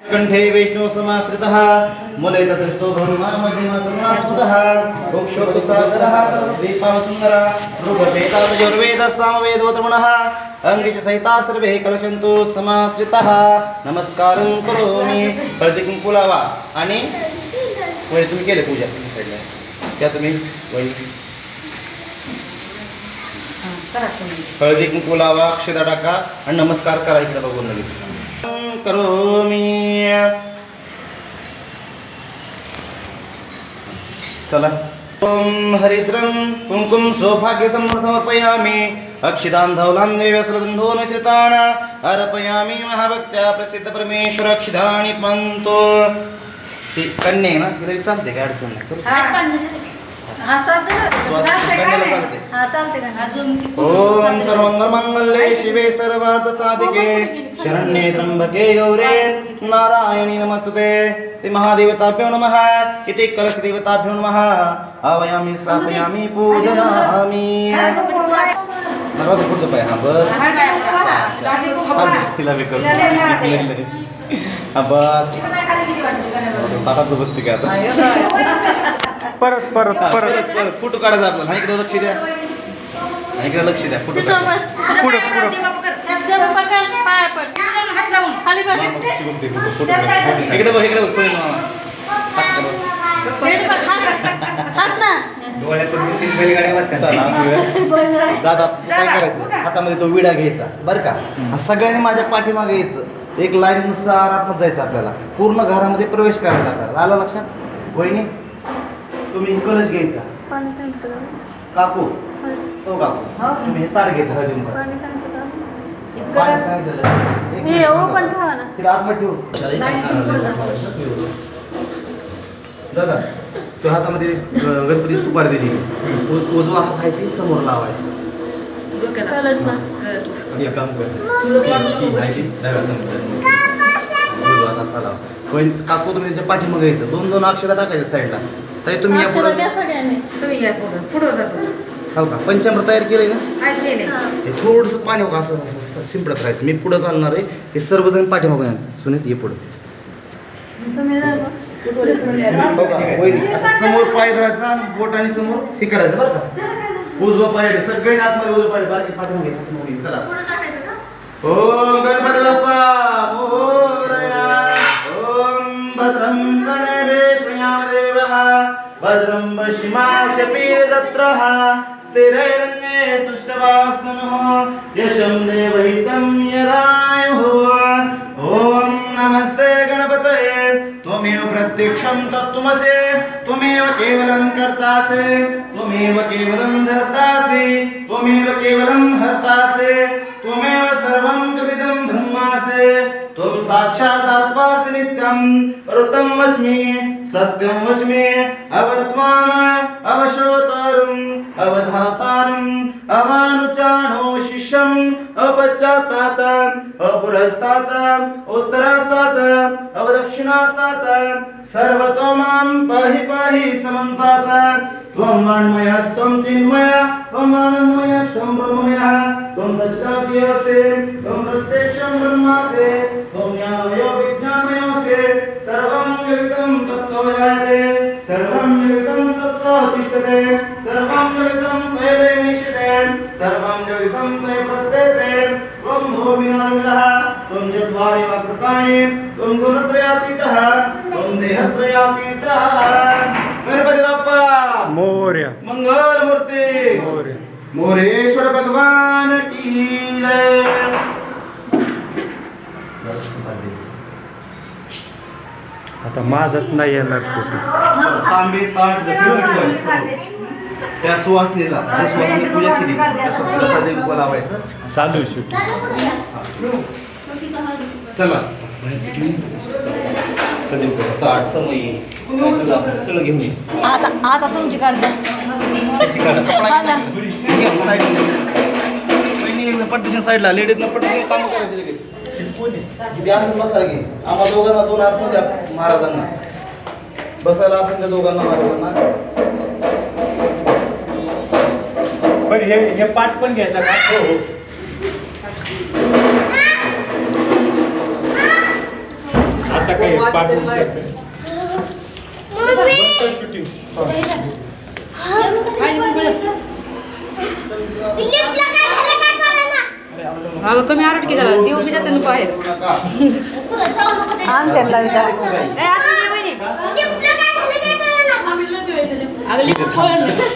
कंठे वैष्णव समाश्रितः मूले ततस्थो ब्रह्मा मध्यमा करुणास्तुतः मोक्षोत्सागरः सर्वद्वीपावसुन्दरः रूपभेदातयोर्वेदः सामवेदोत्रमणः अंगिच सहिता सर्वे कलशन्तु समाश्रितः नमस्कारं करोमि हळदी कुंकू लावा आणि वळी तुम्ही केले पूजा साईडला त्या तुम्ही वळी हळदी कुंकू लावा अक्षता टाका आणि नमस्कार करा इकडे बघून लगेच करोमि चला ओम हरिद्रं कुंकुम सौभाग्यतं समर्पयामि अक्षितां धौलां देवस्रदंधो नचितान् अर्पयामि महाभक्त्या प्रसिद्ध परमेश्वर अक्षितानि पंतो ती कन्या ना तिला चालते काय अडचण ओम सर्वंग मंगल्ये शिवे सर्वार्थ साधिके शरण्ये त्र्यंबके गौरे नारायणी नमस्तुते ते महादेवताभ्यो नमः इति कलश देवताभ्यो नमः आवायामि स्थापयामि पूजयामि नर्वद पुढे पाय हा बस तिला बी करू हा बस ताटात बसते का आता परत परत परत परत फोटो काढायचा आपल्याला हा इकडे लक्ष द्या हा इकडे लक्ष द्या फोटो काढा पुढे पुढे इकडे बघ इकडे बघ दादा काय करायचं हातामध्ये तो विडा घ्यायचा बरं का सगळ्यांनी माझ्या पाठीमागे यायचं एक लाईन नुसार आतमध्ये जायचं आपल्याला पूर्ण घरामध्ये प्रवेश करायचा आपल्याला आलं लक्षात वहिनी तुम्ही कलश घ्यायचा काकू तो काकू तुम्ही हे ताट घ्यायचं हळदी दादा तो हातामध्ये गणपती सुपारी दिली उजवा हात आहे ती समोर लावायचा काम कर काकू तुम्ही त्याच्या पाठीमागे घ्यायचं दोन दोन अक्षरा टाकायचं साईडला ताई तुम्ही या पुढे हो का पंचामृत तयार केलंय ना हे थोडंसं पाणी हो का असं शिंपडत राहायचं मी पुढं चालणार आहे हे सर्वजण पाठीमागे सुनीत ये पुढं हो का असं समोर पाय धरायचा बोट आणि समोर हे करायचं बरं का उजवा पाय सगळे आतमध्ये उजवा पाय बारकी पाठीमागे चला ओम गणपती बाप्पा मोरया ओम भद्रं कर्णेभिः श्रीयामदेवः भद्रं पश्चिमाक्षपीरदत्रः स्थिरैरङ्गे तुष्टवास्तनः यशं देवहितं यदायुः ओम नमस्ते गणपतये त्वमेव प्रत्यक्षं तत्त्वमसि त्वमेव केवलं कर्तासि त्वमेव केवलं धर्तासि त्वमेव केवलं हर्तासि त्वमेव सर्वं कविदं ब्रह्मासि त्वं साक्षात् आत्मासि नित्यं ऋतं वच्मि सत्यं वच्मि अवत्वान् अवशोतारम् अवधातारम् अवानुचानो शिष्यम् अपश्चात्तात् अपुरस्तात् उत्तरस्तात् अवदक्षिणास्तात् सर्वतो मां पाहि पाहि समन्तात् त्वं वाङ्मयस्त्वं चिन्मय त्वं आनन्दमयस्त्वं ब्रह्ममयः त्वं सच्चिदानन्दमयस्ते त्वं प्रत्यक्षं ब्रह्मास्ते त्वं ज्ञानमयो विज्ञानमयोस्ते सर्वं जगतं तत्त्वमयाते सर्वं जगतं तत्त्वतिष्ठते सर्वं जगतं तैलेमिष्यते सर्वं जगतं तै प्रत्येते त्वं भूमिनार्मिलः त्वं चत्वारि वक्रतानि त्वं गुणत्रयातीतः त्वं देहत्रयातीतः गणपती बाप्पा मोरया मंगल मूर्ती मोरया मोरेश्वर भगवान की जय आता माझंच नाही येणार कुठे तांबे ताट जपून त्या सुवासनीला सुवासनी पूजा केली त्या बोलावायचं चालू शूट चला ताट समय सगळं घेऊन ये आता तुमची काढता पट्टीच्या साईडला लेडीजनं पट्टी काम करायचे लगेच बसा की आम्हा दोघांना दोन असं द्या महाराजांना बसायला असेल त्या दोघांना महाराजांना पण हे पाठ पण घ्यायचा का हो आता काय पाठ शूटिंग अगं कमी आरट की झाला देऊ मी जाते बाहेर आण त्यांना विचार अगं